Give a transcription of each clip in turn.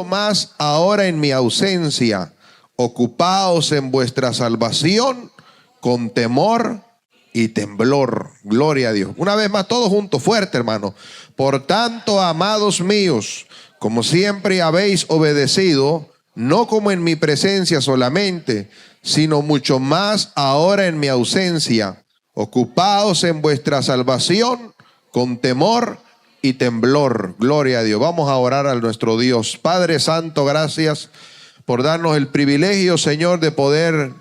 más ahora en mi ausencia, ocupaos en vuestra salvación con temor y temblor. Gloria a Dios. Una vez más, todos juntos, fuerte, hermano. Por tanto, amados míos, como siempre habéis obedecido, no como en mi presencia solamente, sino mucho más ahora en mi ausencia, ocupaos en vuestra salvación con temor y temblor. Gloria a Dios. Vamos a orar a nuestro Dios. Padre Santo, gracias por darnos el privilegio, Señor, de poder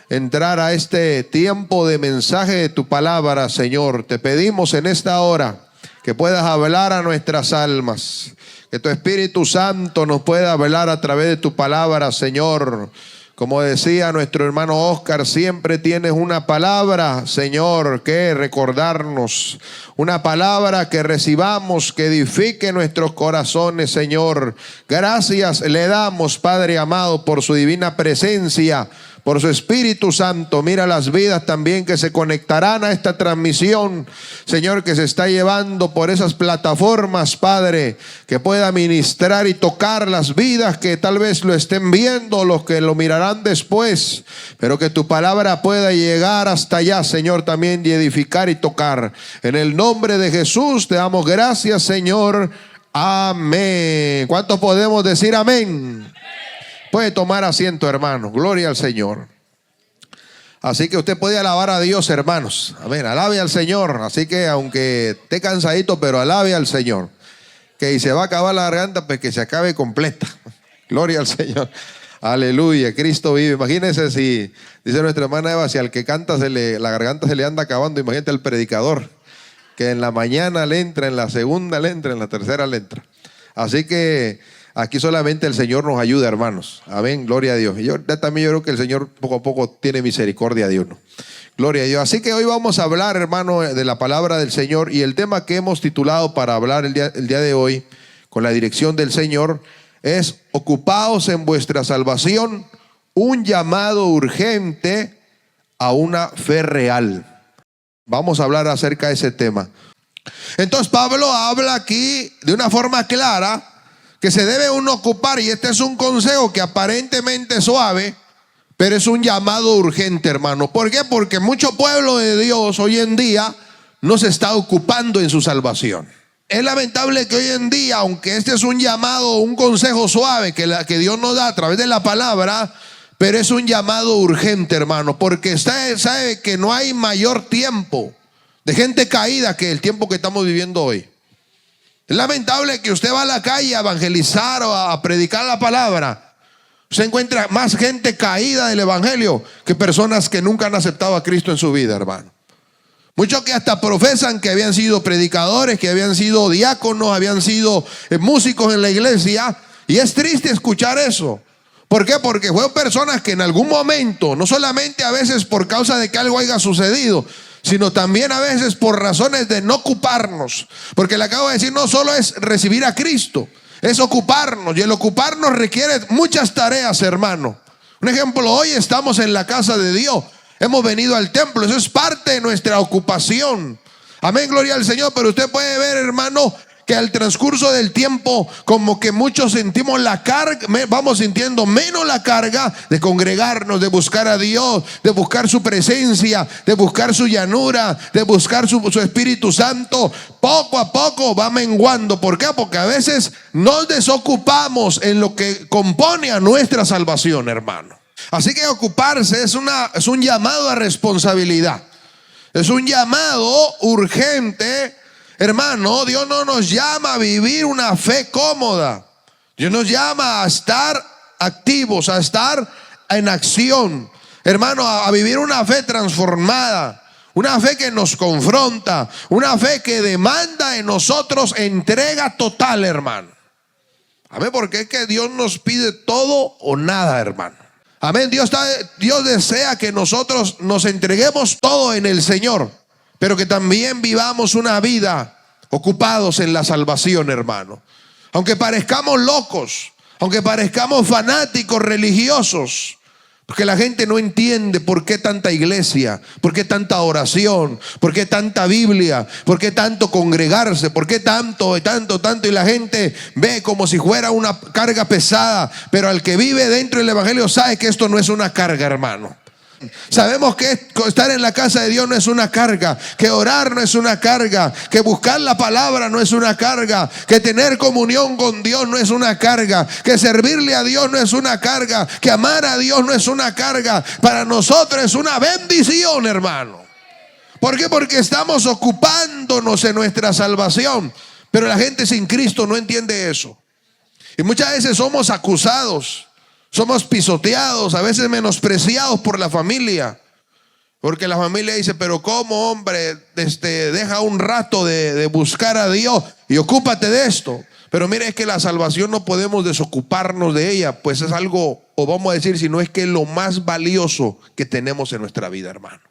entrar a este tiempo de mensaje de tu palabra, Señor. Te pedimos en esta hora que puedas hablar a nuestras almas, que tu Espíritu Santo nos pueda hablar a través de tu palabra, Señor. Como decía nuestro hermano Oscar, siempre tienes una palabra, Señor, que recordarnos. Una palabra que recibamos, que edifique nuestros corazones, Señor. Gracias le damos, Padre amado, por su divina presencia, por su Espíritu Santo. Mira las vidas también que se conectarán a esta transmisión, Señor, que se está llevando por esas plataformas, Padre, que pueda ministrar y tocar las vidas que tal vez lo estén viendo, los que lo mirarán después, pero que tu palabra pueda llegar hasta allá, Señor, también, y edificar y tocar. En el nombre de Jesús te damos gracias, Señor. Amén. ¿Cuántos podemos decir amén? Puede tomar asiento, hermano. Gloria al Señor. Así que usted puede alabar a Dios, hermanos. Amén. Alabe al Señor. Así que aunque esté cansadito, pero alabe al Señor. Que si se va a acabar la garganta, pues que se acabe completa. Gloria al Señor. Aleluya. Cristo vive. Imagínense si, dice nuestra hermana Eva, si al que canta la garganta se le anda acabando. Imagínate al predicador, que en la mañana le entra, en la segunda le entra, en la tercera le entra. Así que aquí solamente el Señor nos ayuda, hermanos. Amén, gloria a Dios. Y yo también creo que el Señor poco a poco tiene misericordia de uno. Gloria a Dios. Así que hoy vamos a hablar, hermano, de la palabra del Señor. Y el tema que hemos titulado para hablar el día de hoy, con la dirección del Señor, es: ocupaos en vuestra salvación, un llamado urgente a una fe real. Vamos a hablar acerca de ese tema. Entonces Pablo habla aquí de una forma clara que se debe uno ocupar, y este es un consejo que aparentemente es suave, pero es un llamado urgente, hermano. ¿Por qué? Porque mucho pueblo de Dios hoy en día no se está ocupando en su salvación. Es lamentable que hoy en día, aunque este es un llamado, un consejo suave que Dios nos da a través de la palabra, pero es un llamado urgente, hermano, porque usted sabe que no hay mayor tiempo de gente caída que el tiempo que estamos viviendo hoy. Es lamentable que usted va a la calle a evangelizar o a predicar la palabra, usted encuentra más gente caída del evangelio que personas que nunca han aceptado a Cristo en su vida, hermano. Muchos que hasta profesan que habían sido predicadores, que habían sido diáconos, habían sido músicos en la iglesia, y es triste escuchar eso. ¿Por qué? Porque fueron personas que en algún momento, no solamente a veces por causa de que algo haya sucedido, sino también a veces por razones de no ocuparnos. Porque le acabo de decir, no solo es recibir a Cristo, es ocuparnos. Y el ocuparnos requiere muchas tareas, hermano. Un ejemplo, hoy estamos en la casa de Dios, hemos venido al templo, eso es parte de nuestra ocupación. Amén, gloria al Señor. Pero usted puede ver, hermano, que al transcurso del tiempo, como que muchos sentimos la carga, vamos sintiendo menos la carga de congregarnos, de buscar a Dios, de buscar su presencia, de buscar su llanura, de buscar su Espíritu Santo. Poco a poco va menguando. ¿Por qué? Porque a veces nos desocupamos en lo que compone a nuestra salvación, hermano. Así que ocuparse es un llamado a responsabilidad, es un llamado urgente. Hermano, Dios no nos llama a vivir una fe cómoda. Dios nos llama a estar activos, a estar en acción. Hermano, a vivir una fe transformada, una fe que nos confronta, una fe que demanda de nosotros entrega total, hermano. Amén, porque es que Dios nos pide todo o nada, hermano. Amén, Dios desea que nosotros nos entreguemos todo en el Señor, pero que también vivamos una vida ocupados en la salvación, hermano. Aunque parezcamos locos, aunque parezcamos fanáticos religiosos, Porque la gente no entiende por qué tanta iglesia, por qué tanta oración, por qué tanta Biblia, por qué tanto congregarse, por qué tanto y tanto. Y la gente ve como si fuera una carga pesada. Pero al que vive dentro del evangelio sabe que esto no es una carga, hermano. Sabemos que estar en la casa de Dios no es una carga, que orar no es una carga, que buscar la palabra no es una carga, que tener comunión con Dios no es una carga, que servirle a Dios no es una carga, que amar a Dios no es una carga. Para nosotros es una bendición, hermano. ¿Por qué? Porque estamos ocupándonos en nuestra salvación. Pero la gente sin Cristo no entiende eso. Y muchas veces somos acusados, somos pisoteados, a veces menospreciados por la familia. Porque la familia dice, pero ¿cómo, hombre? Deja un rato de buscar a Dios y ocúpate de esto. Pero mire, es que la salvación no podemos desocuparnos de ella, pues es algo, o vamos a decir, si no es que es lo más valioso que tenemos en nuestra vida, hermano.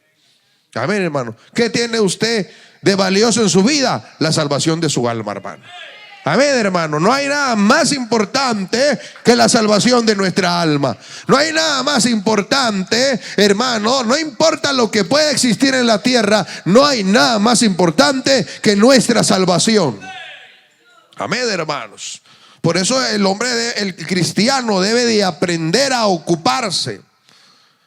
Amén, hermano. ¿Qué tiene usted de valioso en su vida? La salvación de su alma, hermano. Amén, hermano. No hay nada más importante que la salvación de nuestra alma. No hay nada más importante, hermano. No importa lo que pueda existir en la tierra, no hay nada más importante que nuestra salvación. Amén, hermanos. Por eso el cristiano debe de aprender a ocuparse.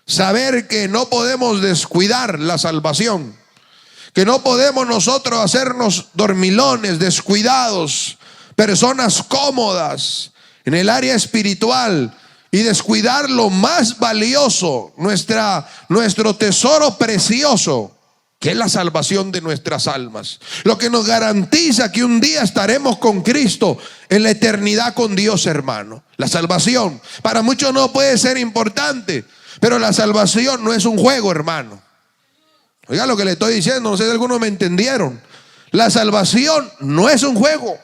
Saber que no podemos descuidar la salvación. Que no podemos nosotros hacernos dormilones, descuidados, personas cómodas en el área espiritual y descuidar lo más valioso, nuestro tesoro precioso, que es la salvación de nuestras almas. Lo que nos garantiza que un día estaremos con Cristo en la eternidad con Dios, hermano. La salvación para muchos no puede ser importante, pero la salvación no es un juego, hermano. Oiga lo que le estoy diciendo, no sé si algunos me entendieron. La salvación no es un juego.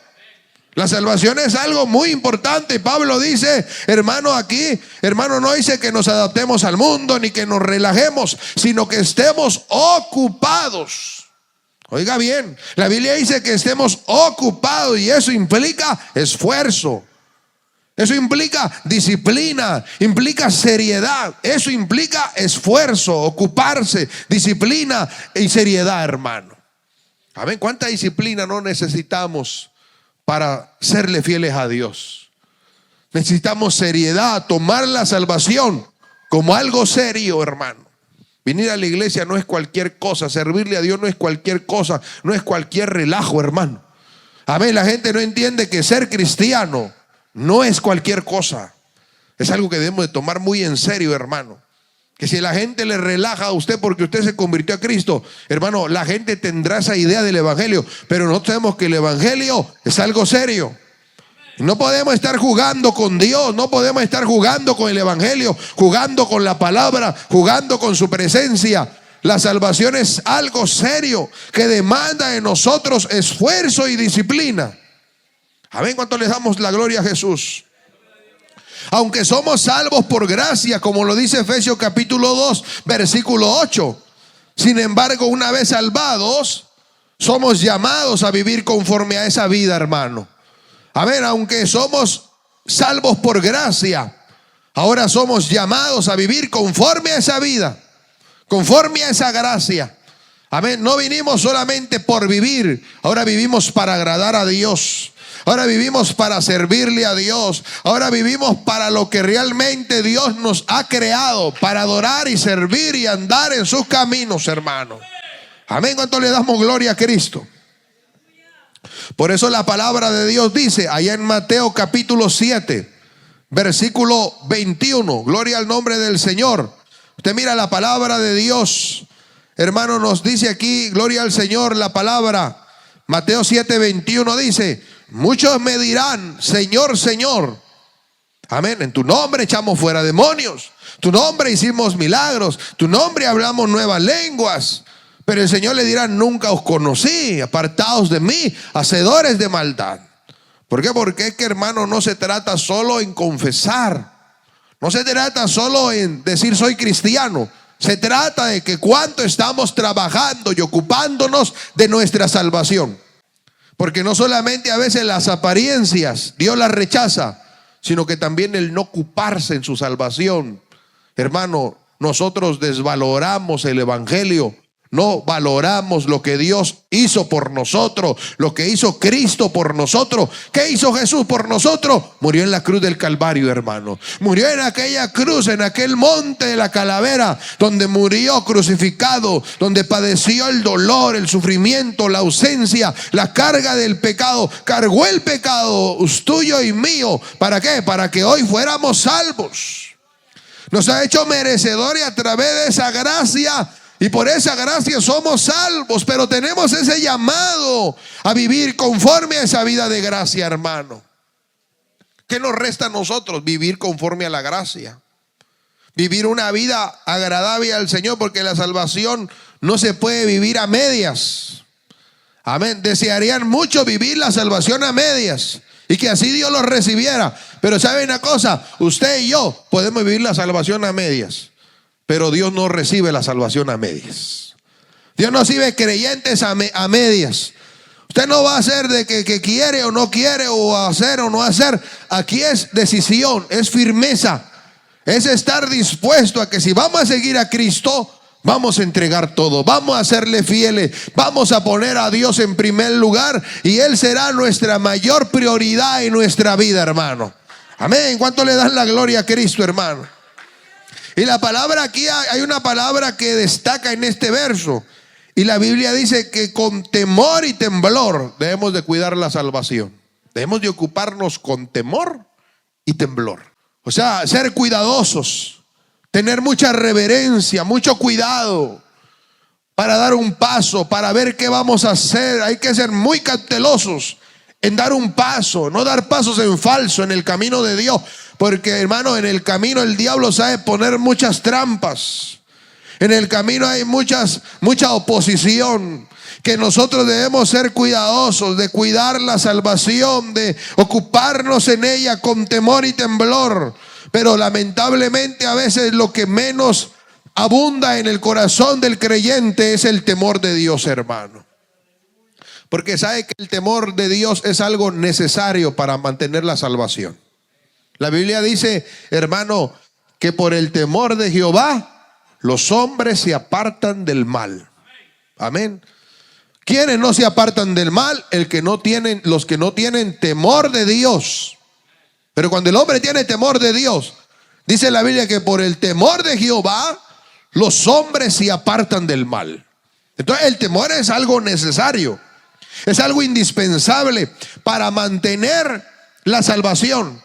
La salvación es algo muy importante. Pablo dice, hermano, aquí, hermano, no dice que nos adaptemos al mundo ni que nos relajemos, sino que estemos ocupados. Oiga bien, la Biblia dice que estemos ocupados y eso implica esfuerzo. Eso implica disciplina, implica seriedad, eso implica esfuerzo, ocuparse, disciplina y seriedad, hermano. ¿Saben cuánta disciplina no necesitamos para serle fieles a Dios? Necesitamos seriedad, tomar la salvación como algo serio, hermano. Venir a la iglesia no es cualquier cosa, servirle a Dios no es cualquier cosa, no es cualquier relajo, hermano. Amén, la gente no entiende que ser cristiano no es cualquier cosa. Es algo que debemos de tomar muy en serio, hermano. Que si la gente le relaja a usted porque usted se convirtió a Cristo, hermano, la gente tendrá esa idea del evangelio, pero nosotros sabemos que el evangelio es algo serio. No podemos estar jugando con Dios, no podemos estar jugando con el evangelio, jugando con la palabra, jugando con su presencia. La salvación es algo serio que demanda de nosotros esfuerzo y disciplina. Amén, ¿cuánto les damos la gloria a Jesús? Aunque somos salvos por gracia, como lo dice Efesios capítulo 2, versículo 8. Sin embargo, una vez salvados, somos llamados a vivir conforme a esa vida, hermano. Amén, aunque somos salvos por gracia, ahora somos llamados a vivir conforme a esa vida, conforme a esa gracia. Amén, no vinimos solamente por vivir, ahora vivimos para agradar a Dios. Ahora vivimos para servirle a Dios. Ahora vivimos para lo que realmente Dios nos ha creado, para adorar y servir y andar en sus caminos, hermano. Amén. ¿Cuánto le damos gloria a Cristo? Por eso la palabra de Dios dice, allá en Mateo capítulo 7, versículo 21, gloria al nombre del Señor. Usted mira la palabra de Dios, hermano, nos dice aquí, gloria al Señor, la palabra. Mateo 7, 21 dice, muchos me dirán, Señor, Señor, amén, en tu nombre echamos fuera demonios, tu nombre hicimos milagros, tu nombre hablamos nuevas lenguas. Pero el Señor le dirá, nunca os conocí, apartados de mí, hacedores de maldad. ¿Por qué? Porque es que, hermano, no se trata solo en confesar, no se trata solo en decir soy cristiano. Se trata de que cuánto estamos trabajando y ocupándonos de nuestra salvación. Porque no solamente a veces las apariencias Dios las rechaza, sino que también el no ocuparse en su salvación hermano, nosotros desvaloramos el evangelio. No valoramos lo que Dios hizo por nosotros, lo que hizo Cristo por nosotros. ¿Qué hizo Jesús por nosotros? Murió en la cruz del Calvario, hermano. Murió en aquella cruz, en aquel monte de la calavera, donde murió crucificado, donde padeció el dolor, el sufrimiento, la ausencia, la carga del pecado. Cargó el pecado tuyo y mío. ¿Para qué? Para que hoy fuéramos salvos. Nos ha hecho merecedores a través de esa gracia. Y por esa gracia somos salvos, pero tenemos ese llamado a vivir conforme a esa vida de gracia, hermano. ¿Qué nos resta a nosotros? Vivir conforme a la gracia. Vivir una vida agradable al Señor, porque la salvación no se puede vivir a medias. Amén. Desearían mucho vivir la salvación a medias y que así Dios los recibiera. Pero ¿sabe una cosa? Usted y yo podemos vivir la salvación a medias. Pero Dios no recibe la salvación a medias. Dios no recibe creyentes a medias. Usted no va a hacer de que quiere o no quiere, o hacer o no hacer. Aquí es decisión, es firmeza. Es estar dispuesto a que si vamos a seguir a Cristo, vamos a entregar todo, vamos a serle fieles, vamos a poner a Dios en primer lugar, y Él será nuestra mayor prioridad en nuestra vida, hermano. Amén. ¿Cuánto le dan la gloria a Cristo, hermano? Y la palabra aquí, hay una palabra que destaca en este verso. Y la Biblia dice que con temor y temblor debemos de cuidar la salvación. Debemos de ocuparnos con temor y temblor. O sea, ser cuidadosos, tener mucha reverencia, mucho cuidado para dar un paso, para ver qué vamos a hacer. Hay que ser muy cautelosos en dar un paso, no dar pasos en falso en el camino de Dios. Porque, hermano, en el camino el diablo sabe poner muchas trampas. En el camino hay mucha oposición. Que nosotros debemos ser cuidadosos de cuidar la salvación, de ocuparnos en ella con temor y temblor. Pero lamentablemente a veces lo que menos abunda en el corazón del creyente es el temor de Dios, hermano. Porque sabe que el temor de Dios es algo necesario para mantener la salvación. La Biblia dice, hermano, que por el temor de Jehová los hombres se apartan del mal. Amén. ¿Quiénes no se apartan del mal? Los que no tienen temor de Dios. Pero cuando el hombre tiene temor de Dios, dice la Biblia que por el temor de Jehová los hombres se apartan del mal. Entonces el temor es algo necesario, es algo indispensable para mantener la salvación,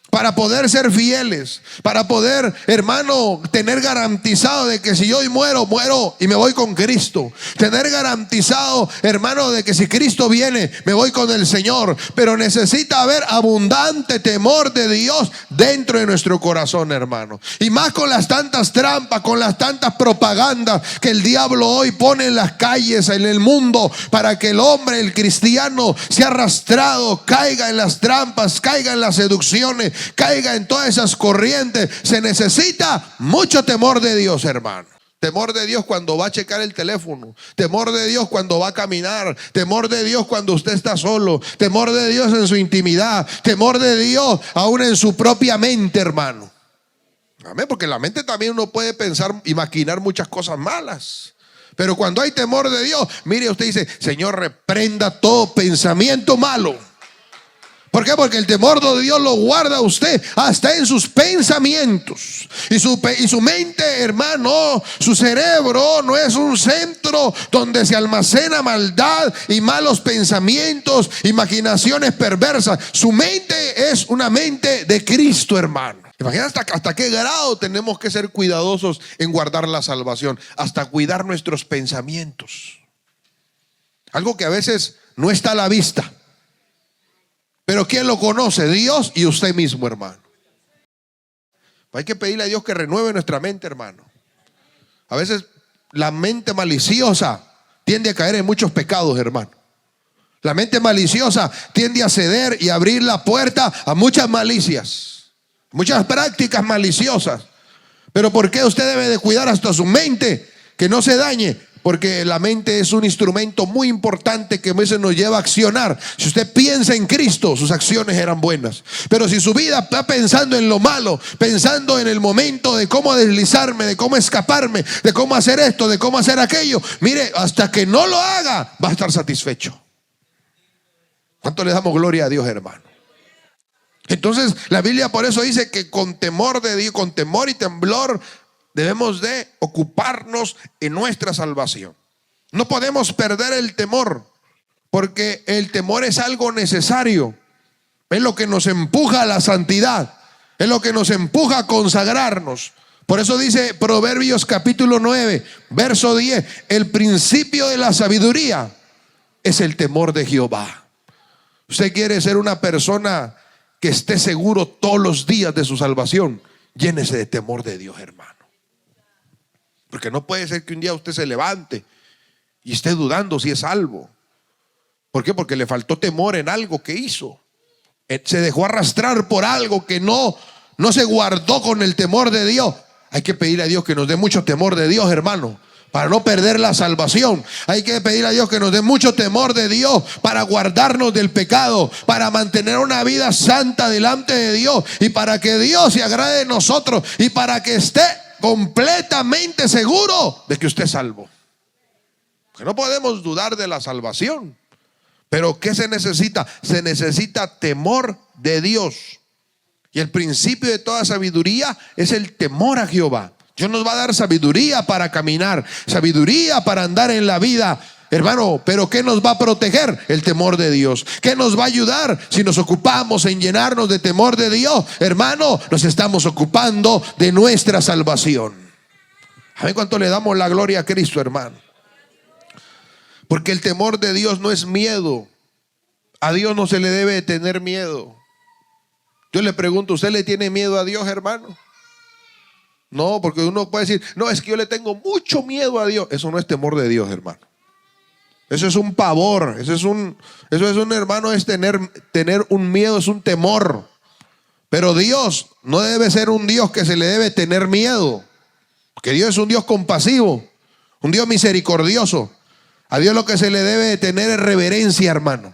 para poder ser fieles, para poder, hermano, tener garantizado de que si yo hoy muero y me voy con Cristo. Tener garantizado, hermano, de que si Cristo viene, me voy con el Señor. Pero necesita haber abundante temor de Dios dentro de nuestro corazón, hermano. Y más con las tantas trampas, con las tantas propagandas que el diablo hoy pone en las calles, en el mundo, para que el hombre, el cristiano, sea arrastrado, caiga en las trampas, caiga en las seducciones, caiga en todas esas corrientes. Se necesita mucho temor de Dios, hermano. Temor de Dios cuando va a checar el teléfono, temor de Dios cuando va a caminar, temor de Dios cuando usted está solo, temor de Dios en su intimidad, temor de Dios aún en su propia mente, hermano. Amén, porque la mente también uno puede pensar y maquinar muchas cosas malas. Pero cuando hay temor de Dios, mire, usted dice, Señor, reprenda todo pensamiento malo. ¿Por qué? Porque el temor de Dios lo guarda a usted hasta en sus pensamientos. Y su mente, hermano, su cerebro no es un centro donde se almacena maldad y malos pensamientos, imaginaciones perversas. Su mente es una mente de Cristo, hermano. Imagínate hasta qué grado tenemos que ser cuidadosos en guardar la salvación, hasta cuidar nuestros pensamientos. Algo que a veces no está a la vista. Pero ¿quién lo conoce? Dios y usted mismo, hermano. Hay que pedirle a Dios que renueve nuestra mente, hermano. A veces la mente maliciosa tiende a caer en muchos pecados, hermano. La mente maliciosa tiende a ceder y abrir la puerta a muchas malicias, muchas prácticas maliciosas. Pero ¿por qué usted debe de cuidar hasta su mente que no se dañe? Porque la mente es un instrumento muy importante que a veces nos lleva a accionar. Si usted piensa en Cristo, sus acciones eran buenas. Pero si su vida está pensando en lo malo, pensando en el momento de cómo deslizarme, de cómo escaparme, de cómo hacer esto, de cómo hacer aquello, mire, hasta que no lo haga, va a estar satisfecho. ¿Cuánto le damos gloria a Dios, hermano? Entonces la Biblia por eso dice que con temor de Dios, con temor y temblor, debemos de ocuparnos en nuestra salvación. No podemos perder el temor, porque el temor es algo necesario. Es lo que nos empuja a la santidad, es lo que nos empuja a consagrarnos. Por eso dice Proverbios capítulo 9, verso 10, el principio de la sabiduría es el temor de Jehová. Usted quiere ser una persona que esté seguro todos los días de su salvación, llénese de temor de Dios, hermano. Porque no puede ser que un día usted se levante y esté dudando si es salvo. ¿Por qué? Porque le faltó temor en algo que hizo. Se dejó arrastrar por algo que no se guardó con el temor de Dios. Hay que pedir a Dios que nos dé mucho temor de Dios, hermano, para no perder la salvación. Hay que pedir a Dios que nos dé mucho temor de Dios para guardarnos del pecado, para mantener una vida santa delante de Dios y para que Dios se agrade de nosotros y para que esté completamente seguro de que usted es salvo. Que no podemos dudar de la salvación. Pero ¿qué se necesita? Se necesita temor de Dios. Y el principio de toda sabiduría es el temor a Jehová. Dios nos va a dar sabiduría para caminar, sabiduría para andar en la vida, hermano. Pero ¿qué nos va a proteger? El temor de Dios. ¿Qué nos va a ayudar? Si nos ocupamos en llenarnos de temor de Dios, hermano, nos estamos ocupando de nuestra salvación. ¿A ver cuánto le damos la gloria a Cristo, hermano? Porque el temor de Dios no es miedo. A Dios no se le debe tener miedo. Yo le pregunto, ¿usted le tiene miedo a Dios, hermano? No, porque uno puede decir, no, es que yo le tengo mucho miedo a Dios. Eso no es temor de Dios, hermano. Eso es un pavor. Eso es un hermano, es tener un miedo, es un temor. Pero Dios no debe ser un Dios que se le debe tener miedo. Porque Dios es un Dios compasivo, un Dios misericordioso. A Dios lo que se le debe de tener es reverencia, hermano.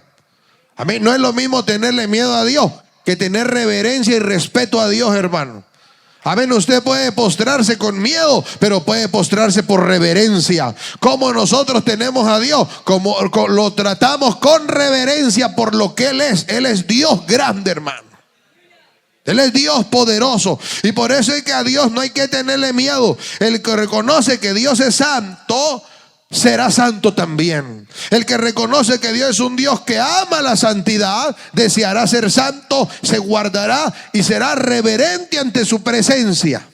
Amén. No es lo mismo tenerle miedo a Dios que tener reverencia y respeto a Dios, hermano. Amén. Usted puede postrarse con miedo, pero puede postrarse por reverencia. Como nosotros tenemos a Dios, como lo tratamos con reverencia por lo que Él es. Él es Dios grande, hermano. Él es Dios poderoso. Y por eso es que a Dios no hay que tenerle miedo. El que reconoce que Dios es santo, será santo también. El que reconoce que Dios es un Dios que ama la santidad, deseará ser santo, se guardará y será reverente ante su presencia.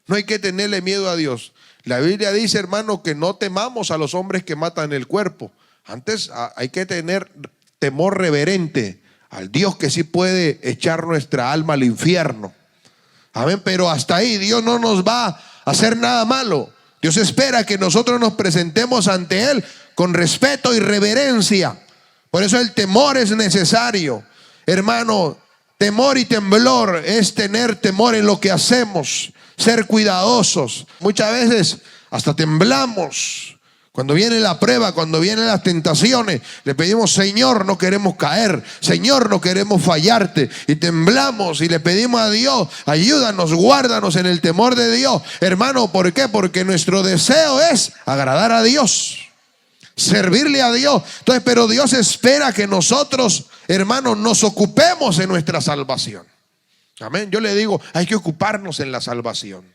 No hay que tenerle miedo a Dios. La Biblia dice, hermano, que no temamos a los hombres que matan el cuerpo. Antes hay que tener temor reverente al Dios que sí puede echar nuestra alma al infierno. Amén. Pero hasta ahí Dios no nos va a hacer nada malo. Dios espera que nosotros nos presentemos ante Él con respeto y reverencia. Por eso el temor es necesario. Hermano, temor y temblor es tener temor en lo que hacemos, ser cuidadosos. Muchas veces hasta temblamos. Cuando viene la prueba, cuando vienen las tentaciones, le pedimos, Señor, no queremos caer, Señor, no queremos fallarte. Y temblamos y le pedimos a Dios, ayúdanos, guárdanos en el temor de Dios. Hermano, ¿por qué? Porque nuestro deseo es agradar a Dios, servirle a Dios. Entonces, pero Dios espera que nosotros, hermanos, nos ocupemos en nuestra salvación. Amén. Yo le digo, hay que ocuparnos en la salvación.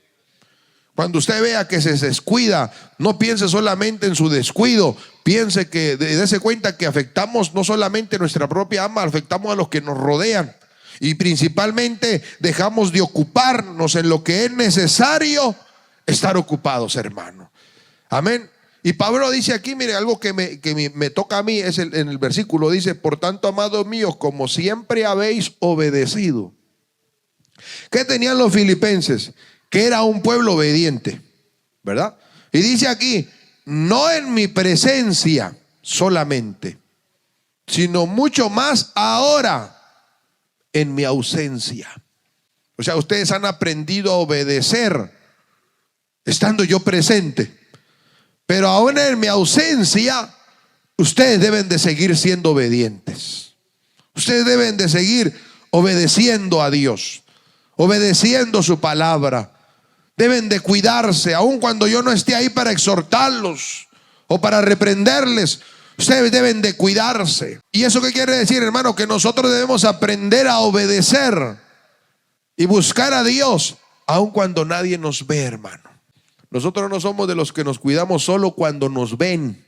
Cuando usted vea que se descuida, no piense solamente en su descuido, piense que, dése cuenta que afectamos no solamente nuestra propia alma, afectamos a los que nos rodean. Y principalmente dejamos de ocuparnos en lo que es necesario estar ocupados, hermano. Amén. Y Pablo dice aquí, mire, algo que me toca a mí, es en el versículo, dice, por tanto, amados míos, como siempre habéis obedecido. ¿Qué tenían los filipenses? Que era un pueblo obediente, ¿verdad? Y dice aquí, no en mi presencia solamente, sino mucho más ahora en mi ausencia. O sea, ustedes han aprendido a obedecer estando yo presente. Pero aún en mi ausencia, ustedes deben de seguir siendo obedientes. Ustedes deben de seguir obedeciendo a Dios, obedeciendo su palabra. Deben de cuidarse, aun cuando yo no esté ahí para exhortarlos o para reprenderles. Ustedes deben de cuidarse. ¿Y eso qué quiere decir, hermano? Que nosotros debemos aprender a obedecer y buscar a Dios, aun cuando nadie nos ve, hermano. Nosotros no somos de los que nos cuidamos solo cuando nos ven,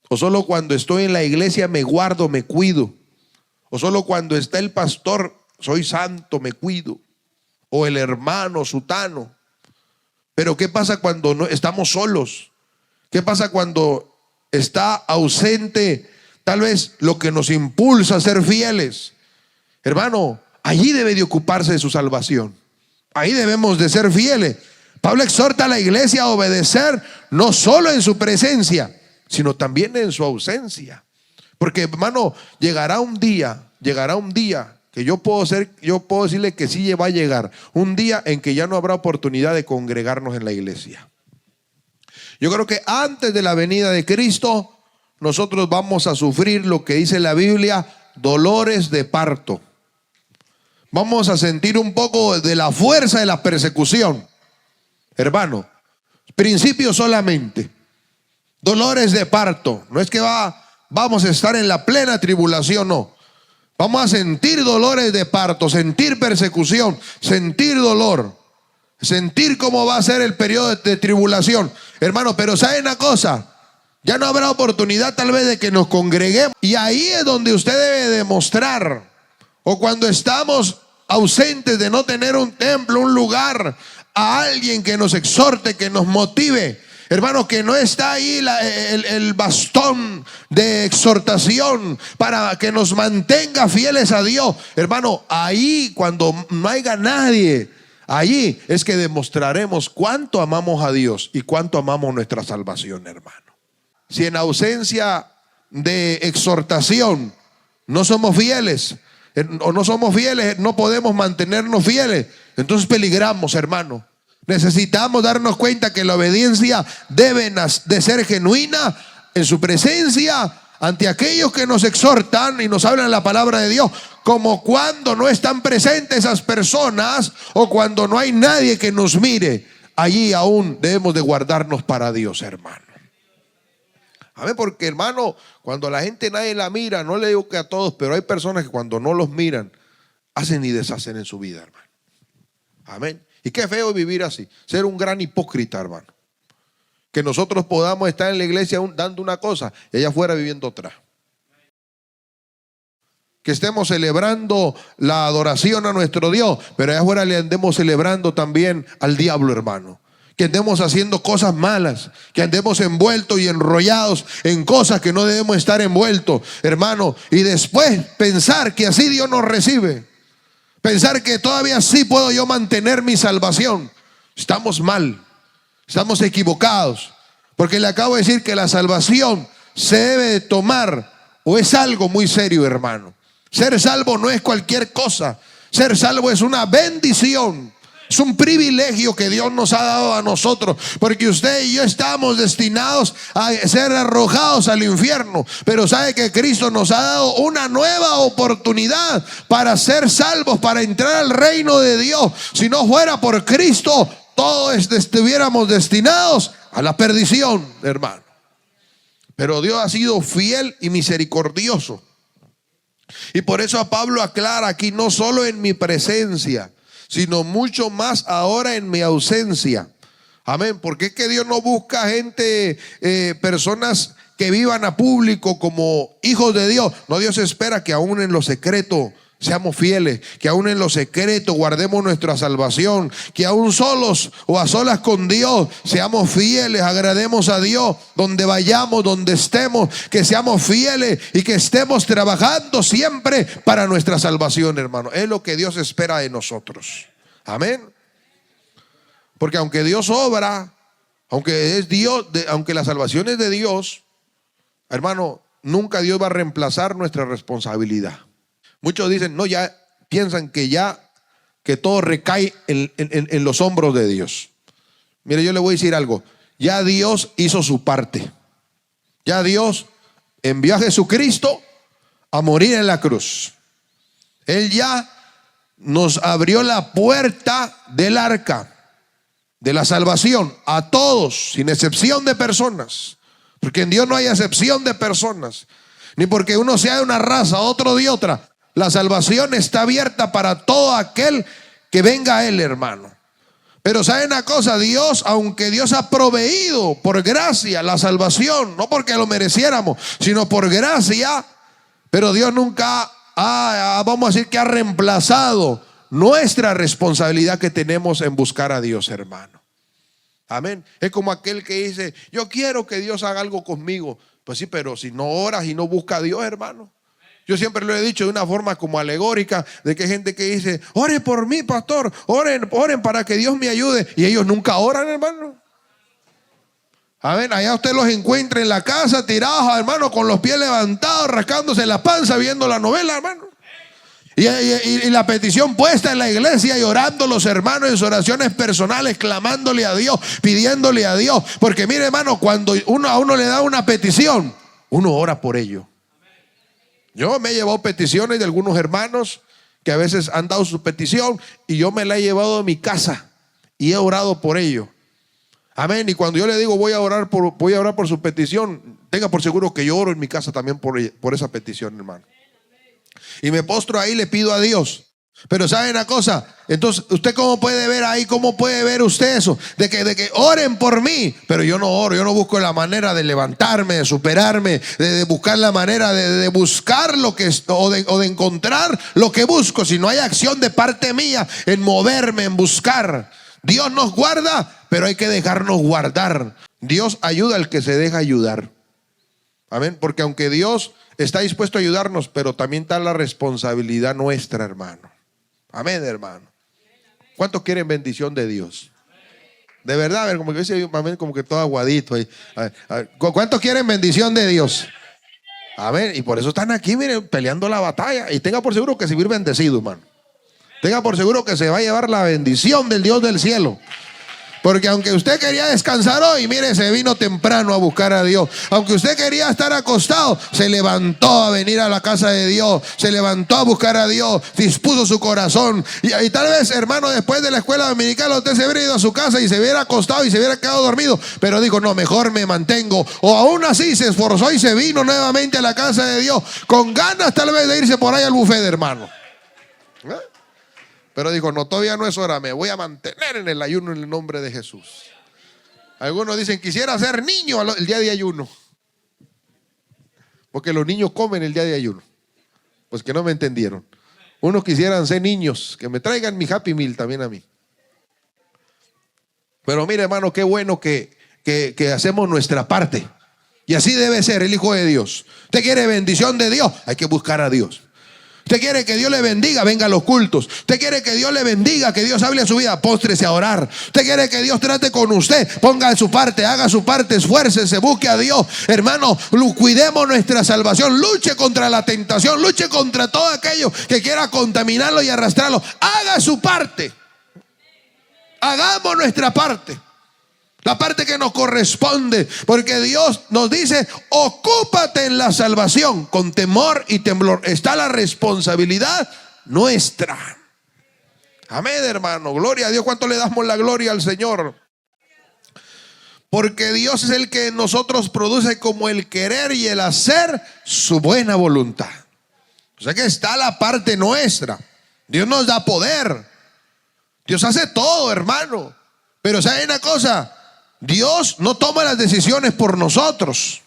o solo cuando estoy en la iglesia me guardo, me cuido, o solo cuando está el pastor soy santo, me cuido, o el hermano sutano. Pero ¿qué pasa cuando no estamos solos? ¿Qué pasa cuando está ausente tal vez lo que nos impulsa a ser fieles? Hermano, allí debe de ocuparse de su salvación. Ahí debemos de ser fieles. Pablo exhorta a la iglesia a obedecer no solo en su presencia, sino también en su ausencia. Porque, hermano, llegará un día que yo puedo decirle que sí va a llegar, un día en que ya no habrá oportunidad de congregarnos en la iglesia. Yo creo que antes de la venida de Cristo, nosotros vamos a sufrir lo que dice la Biblia, dolores de parto. Vamos a sentir un poco de la fuerza de la persecución. Hermano, principio solamente. Dolores de parto. No es que vamos a estar en la plena tribulación, no. Vamos a sentir dolores de parto, sentir persecución, sentir dolor, sentir cómo va a ser el periodo de tribulación. Hermano, pero ¿sabe una cosa? Ya no habrá oportunidad tal vez de que nos congreguemos. Y ahí es donde usted debe demostrar, o cuando estamos ausentes de no tener un templo, un lugar, a alguien que nos exhorte, que nos motive. Hermano, que no está ahí el bastón de exhortación para que nos mantenga fieles a Dios. Hermano, ahí cuando no haya nadie, allí es que demostraremos cuánto amamos a Dios y cuánto amamos nuestra salvación, hermano. Si en ausencia de exhortación no somos fieles, o no somos fieles, no podemos mantenernos fieles, entonces peligramos, hermano. Necesitamos darnos cuenta que la obediencia debe de ser genuina en su presencia ante aquellos que nos exhortan y nos hablan la palabra de Dios, como cuando no están presentes esas personas o cuando no hay nadie que nos mire. Allí aún debemos de guardarnos para Dios, hermano. Amén, porque hermano, cuando la gente nadie la mira, no le digo que a todos, pero hay personas que cuando no los miran, hacen y deshacen en su vida, hermano. Amén. Y qué feo vivir así, ser un gran hipócrita, hermano. Que nosotros podamos estar en la iglesia dando una cosa y allá afuera viviendo otra. Que estemos celebrando la adoración a nuestro Dios, pero allá afuera le andemos celebrando también al diablo, hermano. Que andemos haciendo cosas malas, que andemos envueltos y enrollados en cosas que no debemos estar envueltos, hermano. Y después pensar que así Dios nos recibe. Pensar que todavía sí puedo yo mantener mi salvación. Estamos mal, estamos equivocados. Porque le acabo de decir que la salvación se debe de tomar, o es algo muy serio, hermano. Ser salvo no es cualquier cosa. Ser salvo es una bendición. Es un privilegio que Dios nos ha dado a nosotros, porque usted y yo estamos destinados a ser arrojados al infierno, pero sabe que Cristo nos ha dado una nueva oportunidad para ser salvos, para entrar al reino de Dios. Si no fuera por Cristo, todos estuviéramos destinados a la perdición, hermano. Pero Dios ha sido fiel y misericordioso, y por eso a Pablo aclara aquí: no solo en mi presencia, sino mucho más ahora en mi ausencia. Amén. Porque es que Dios no busca gente, personas que vivan a público como hijos de Dios. No, Dios espera que aún en lo secreto seamos fieles, que aún en lo secreto guardemos nuestra salvación, que aún solos o a solas con Dios seamos fieles, agrademos a Dios donde vayamos, donde estemos, que seamos fieles y que estemos trabajando siempre para nuestra salvación, hermano. Es lo que Dios espera de nosotros. Amén. Porque aunque Dios obra, aunque es Dios, aunque la salvación es de Dios, hermano, nunca Dios va a reemplazar nuestra responsabilidad. Muchos dicen, no, ya piensan que todo recae en los hombros de Dios. Mire, yo le voy a decir algo. ya Dios hizo su parte. Ya Dios envió a Jesucristo a morir en la cruz. Él ya nos abrió la puerta del arca de la salvación a todos, sin excepción de personas. Porque en Dios no hay excepción de personas. Ni porque uno sea de una raza, otro de otra. La salvación está abierta para todo aquel que venga a Él, hermano. Pero ¿saben una cosa? Dios, aunque Dios ha proveído por gracia la salvación, no porque lo mereciéramos, sino por gracia, pero Dios nunca vamos a decir que ha reemplazado nuestra responsabilidad que tenemos en buscar a Dios, hermano. Amén. Es como aquel que dice, yo quiero que Dios haga algo conmigo. Pues sí, pero si no oras y no buscas a Dios, hermano. Yo siempre lo he dicho de una forma como alegórica, de que hay gente que dice, oren por mí, pastor, oren para que Dios me ayude. Y ellos nunca oran, hermano. Amén. Allá usted los encuentra en la casa, tirados, hermano, con los pies levantados, rascándose la panza, viendo la novela, hermano. Y la petición puesta en la iglesia y orando los hermanos en sus oraciones personales, clamándole a Dios, pidiéndole a Dios. Porque mire, hermano, cuando a uno le da una petición, uno ora por ello. Yo me he llevado peticiones de algunos hermanos que a veces han dado su petición y yo me la he llevado a mi casa y he orado por ello. Amén. Y cuando yo le digo voy a orar por su petición, tenga por seguro que yo oro en mi casa también por esa petición, hermano. Y me postro ahí y le pido a Dios. Pero ¿saben una cosa? Entonces, ¿usted cómo puede ver ahí? ¿Cómo puede ver usted eso? De que oren por mí. Pero yo no oro, yo no busco la manera de levantarme, de superarme, de buscar la manera de buscar lo que o de encontrar lo que busco. Si no hay acción de parte mía en moverme, en buscar. Dios nos guarda, pero hay que dejarnos guardar. Dios ayuda al que se deja ayudar. Amén. Porque aunque Dios está dispuesto a ayudarnos, pero también está la responsabilidad nuestra, hermano. Amén, hermano. ¿Cuántos quieren bendición de Dios? De verdad, a ver, como que dice, amén, como que todo aguadito ahí. A ver, ¿cuántos quieren bendición de Dios? Amén. Y por eso están aquí, miren, peleando la batalla. Y tenga por seguro que se va a ir bendecido, hermano. Tenga por seguro que se va a llevar la bendición del Dios del cielo. Porque aunque usted quería descansar hoy, mire, se vino temprano a buscar a Dios. Aunque usted quería estar acostado, se levantó a venir a la casa de Dios. Se levantó a buscar a Dios, dispuso su corazón. Y tal vez, hermano, después de la escuela dominical, usted se hubiera ido a su casa y se hubiera acostado y se hubiera quedado dormido. Pero dijo, no, mejor me mantengo. O aún así se esforzó y se vino nuevamente a la casa de Dios. Con ganas tal vez de irse por ahí al buffet, hermano. Pero dijo, no, todavía no es hora, me voy a mantener en el ayuno en el nombre de Jesús. Algunos dicen, quisiera ser niño el día de ayuno. Porque los niños comen el día de ayuno. Pues que no me entendieron. Unos quisieran ser niños, que me traigan mi Happy Meal también a mí. Pero mire, hermano, qué bueno que hacemos nuestra parte. Y así debe ser el Hijo de Dios. Usted quiere bendición de Dios, hay que buscar a Dios. Usted quiere que Dios le bendiga, venga a los cultos. Usted quiere que Dios le bendiga, que Dios hable a su vida, póstrese a orar. Usted quiere que Dios trate con usted, ponga su parte, haga su parte, esfuércese, busque a Dios. Hermano, cuidemos nuestra salvación, luche contra la tentación, luche contra todo aquello que quiera contaminarlo y arrastrarlo. Haga su parte. Hagamos nuestra parte. La parte que nos corresponde, porque Dios nos dice, ocúpate en la salvación con temor y temblor. Está la responsabilidad nuestra. Amén, hermano. Gloria a Dios. ¿Cuánto le damos la gloria al Señor? Porque Dios es el que en nosotros produce como el querer y el hacer su buena voluntad. O sea que está la parte nuestra. Dios nos da poder. Dios hace todo, hermano. Pero ¿sabe una cosa? Dios no toma las decisiones por nosotros.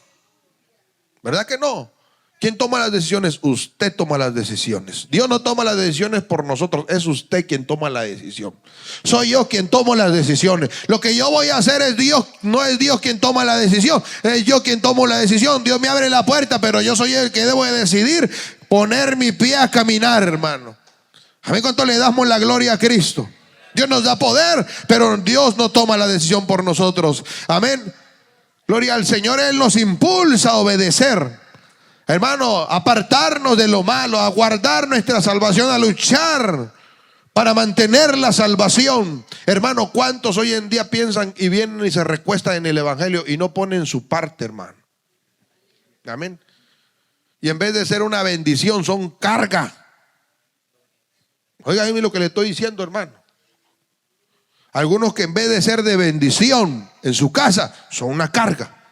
¿Verdad que no? ¿Quién toma las decisiones? Usted toma las decisiones. Dios no toma las decisiones por nosotros. Es usted quien toma la decisión. Soy yo quien tomo las decisiones. Lo que yo voy a hacer es Dios. No es Dios quien toma la decisión. Es yo quien tomo la decisión. Dios me abre la puerta, pero yo soy el que debo de decidir poner mi pie a caminar, hermano. ¿A mí cuánto le damos la gloria a Cristo? Dios nos da poder, pero Dios no toma la decisión por nosotros. Amén. Gloria al Señor. Él nos impulsa a obedecer. Hermano, apartarnos de lo malo, a guardar nuestra salvación, a luchar para mantener la salvación. Hermano, ¿cuántos hoy en día piensan y vienen y se recuestan en el evangelio y no ponen su parte, hermano? Amén. Y en vez de ser una bendición, son carga. Oiga, lo que le estoy diciendo, hermano. Algunos que en vez de ser de bendición en su casa, son una carga.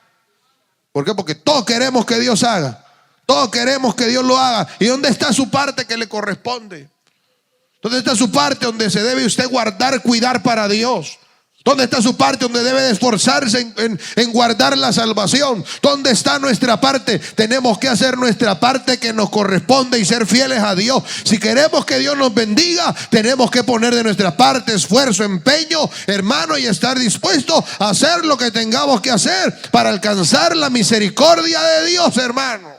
¿Por qué? Porque todos queremos que Dios haga. Todos queremos que Dios lo haga. ¿Y dónde está su parte que le corresponde? ¿Dónde está su parte donde se debe usted guardar, cuidar para Dios? ¿Dónde está su parte donde debe de esforzarse en guardar la salvación? ¿Dónde está nuestra parte? Tenemos que hacer nuestra parte que nos corresponde y ser fieles a Dios. Si queremos que Dios nos bendiga, tenemos que poner de nuestra parte esfuerzo, empeño, hermano, y estar dispuestos a hacer lo que tengamos que hacer para alcanzar la misericordia de Dios, hermano.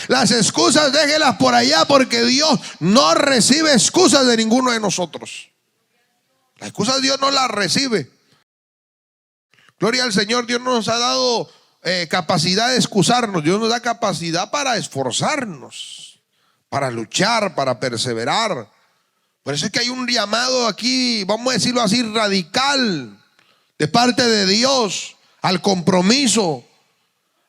Las excusas déjelas por allá, porque Dios no recibe excusas de ninguno de nosotros. Las excusas Dios no las recibe. Gloria al Señor. Dios nos ha dado capacidad de excusarnos. Dios nos da capacidad para esforzarnos, para luchar, para perseverar. Por eso es que hay un llamado aquí, vamos a decirlo así, radical, de parte de Dios al compromiso,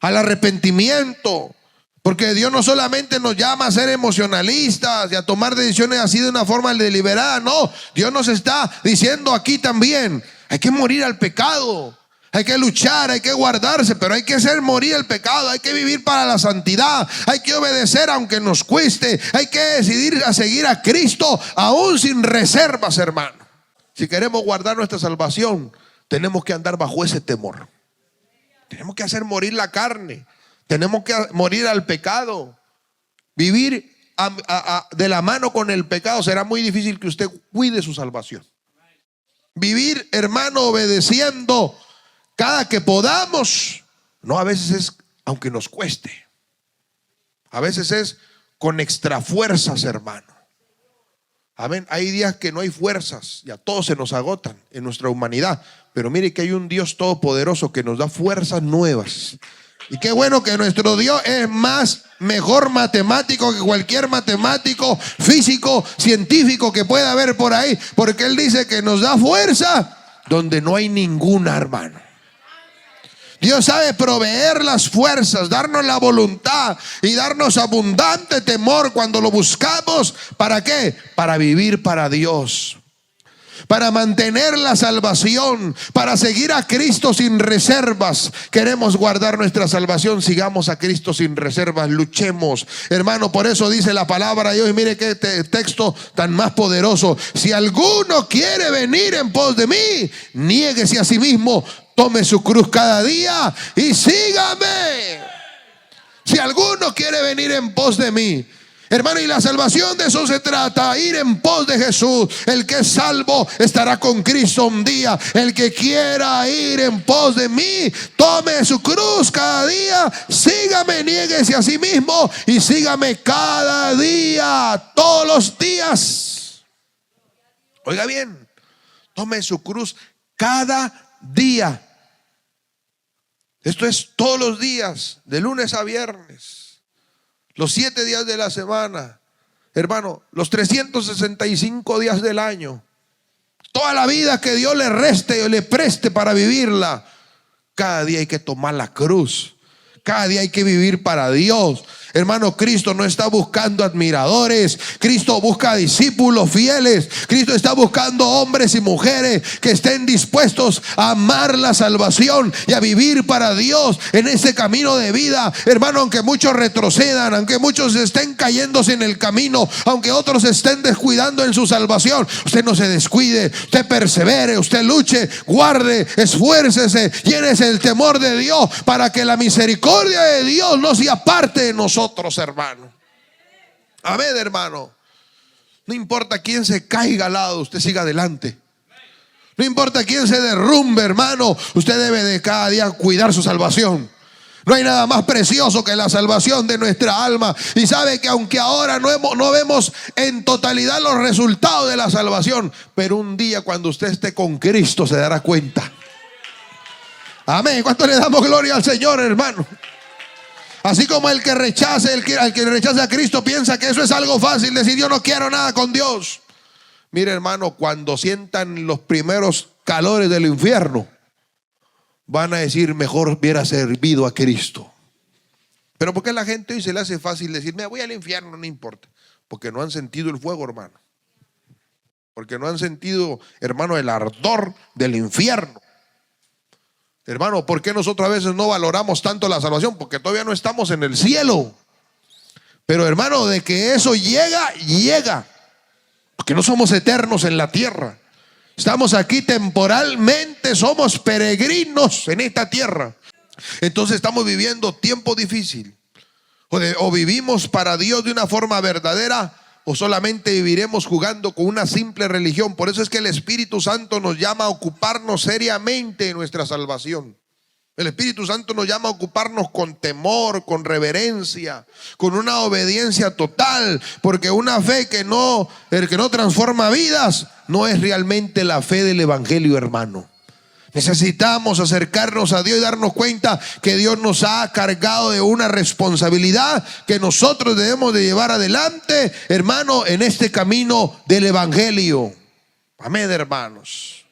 al arrepentimiento. Porque Dios no solamente nos llama a ser emocionalistas y a tomar decisiones así de una forma deliberada. No, Dios nos está diciendo aquí también: hay que morir al pecado, hay que luchar, hay que guardarse, pero hay que hacer morir el pecado, hay que vivir para la santidad, hay que obedecer aunque nos cueste, hay que decidir a seguir a Cristo aún sin reservas, hermano. Si queremos guardar nuestra salvación, tenemos que andar bajo ese temor. Tenemos que hacer morir la carne. Tenemos que morir al pecado. Vivir de la mano con el pecado, será muy difícil que usted cuide su salvación. Vivir, hermano, obedeciendo cada que podamos. No, a veces es aunque nos cueste. A veces es con extra fuerzas, hermano. Amén. Hay días que no hay fuerzas, ya todos se nos agotan en nuestra humanidad. Pero mire que hay un Dios todopoderoso que nos da fuerzas nuevas. Y qué bueno que nuestro Dios es mejor matemático que cualquier matemático, físico, científico que pueda haber por ahí. Porque Él dice que nos da fuerza donde no hay ninguna, hermano. Dios sabe proveer las fuerzas, darnos la voluntad y darnos abundante temor cuando lo buscamos. ¿Para qué? Para vivir para Dios, para mantener la salvación, para seguir a Cristo sin reservas. Queremos guardar nuestra salvación, sigamos a Cristo sin reservas, luchemos, hermano. Por eso dice la palabra de Dios, y mire qué texto tan más poderoso: si alguno quiere venir en pos de mí, niéguese a sí mismo, tome su cruz cada día y sígame. Si alguno quiere venir en pos de mí, hermano, y la salvación de eso se trata, ir en pos de Jesús. El que es salvo estará con Cristo un día. El que quiera ir en pos de mí, tome su cruz cada día, sígame, niéguese a sí mismo y sígame cada día, todos los días. Oiga bien, tome su cruz cada día. Esto es todos los días, de lunes a viernes. Los 7 días de la semana, hermano, los 365 días del año, toda la vida que Dios le reste o le preste para vivirla. Cada día hay que tomar la cruz, cada día hay que vivir para Dios. Hermano, Cristo no está buscando admiradores, Cristo busca discípulos fieles. Cristo está buscando hombres y mujeres que estén dispuestos a amar la salvación y a vivir para Dios en ese camino de vida. Hermano, aunque muchos retrocedan, aunque muchos estén cayéndose en el camino, aunque otros estén descuidando en su salvación, usted no se descuide, usted persevere, usted luche, guarde, esfuércese, llénese el temor de Dios, para que la misericordia de Dios no sea parte de nosotros, hermano. Amén, hermano. No importa quién se caiga al lado, usted siga adelante. No importa quién se derrumbe, hermano, usted debe de cada día cuidar su salvación. No hay nada más precioso que la salvación de nuestra alma. Y sabe que aunque ahora no vemos en totalidad los resultados de la salvación, pero un día cuando usted esté con Cristo se dará cuenta. Amén. ¿Cuánto le damos gloria al Señor, hermano? Así como el que rechaza a Cristo piensa que eso es algo fácil, decir yo no quiero nada con Dios. Mire, hermano, cuando sientan los primeros calores del infierno, van a decir, mejor hubiera servido a Cristo. Pero ¿por qué la gente hoy se le hace fácil decir, me voy al infierno, no importa? Porque no han sentido el fuego, hermano. Porque no han sentido, hermano, el ardor del infierno. Hermano, ¿por qué nosotros a veces no valoramos tanto la salvación? Porque todavía no estamos en el cielo. Pero, hermano, de que eso llega, llega. Porque no somos eternos en la tierra. Estamos aquí temporalmente, somos peregrinos en esta tierra. Entonces estamos viviendo tiempo difícil. O vivimos para Dios de una forma verdadera, o solamente viviremos jugando con una simple religión. Por eso es que el Espíritu Santo nos llama a ocuparnos seriamente en nuestra salvación. El Espíritu Santo nos llama a ocuparnos con temor, con reverencia, con una obediencia total, porque una fe que no transforma vidas no es realmente la fe del Evangelio, hermano. Necesitamos acercarnos a Dios y darnos cuenta que Dios nos ha cargado de una responsabilidad que nosotros debemos de llevar adelante, hermano, en este camino del Evangelio. Amén, hermanos.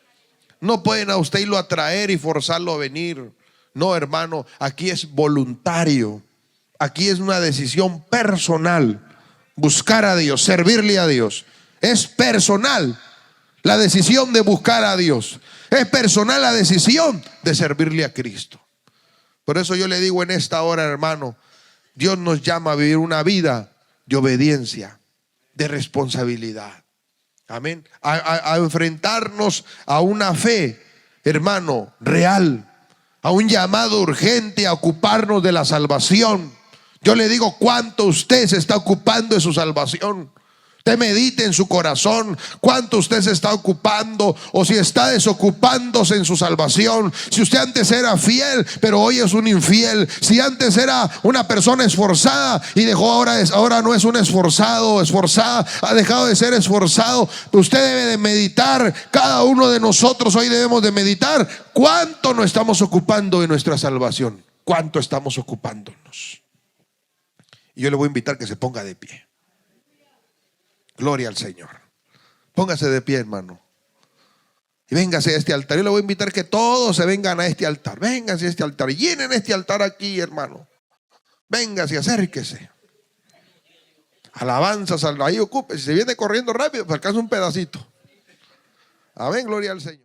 No pueden a usted irlo a traer y forzarlo a venir. No, hermano, aquí es voluntario. Aquí es una decisión personal. Buscar a Dios, servirle a Dios. Es personal la decisión de buscar a Dios. Es personal la decisión de servirle a Cristo. Por eso yo le digo en esta hora, hermano, Dios nos llama a vivir una vida de obediencia, de responsabilidad. Amén. A enfrentarnos a una fe, hermano, real, a un llamado urgente a ocuparnos de la salvación. Yo le digo, ¿cuánto usted se está ocupando de su salvación? Usted medite en su corazón cuánto usted se está ocupando, o si está desocupándose en su salvación. Si usted antes era fiel, pero hoy es un infiel. Si antes era una persona esforzada y dejó ahora no es un esforzado o esforzada, ha dejado de ser esforzado. Usted debe de meditar, cada uno de nosotros hoy debemos de meditar cuánto nos estamos ocupando de nuestra salvación. Cuánto estamos ocupándonos. Y yo le voy a invitar que se ponga de pie. Gloria al Señor. Póngase de pie, hermano. Y véngase a este altar. Yo le voy a invitar que todos se vengan a este altar. Vénganse a este altar. Llenen este altar aquí, hermano. Véngase, acérquese. Alabanzas, ahí ocupe. Si se viene corriendo rápido, pues alcanza un pedacito. Amén, gloria al Señor.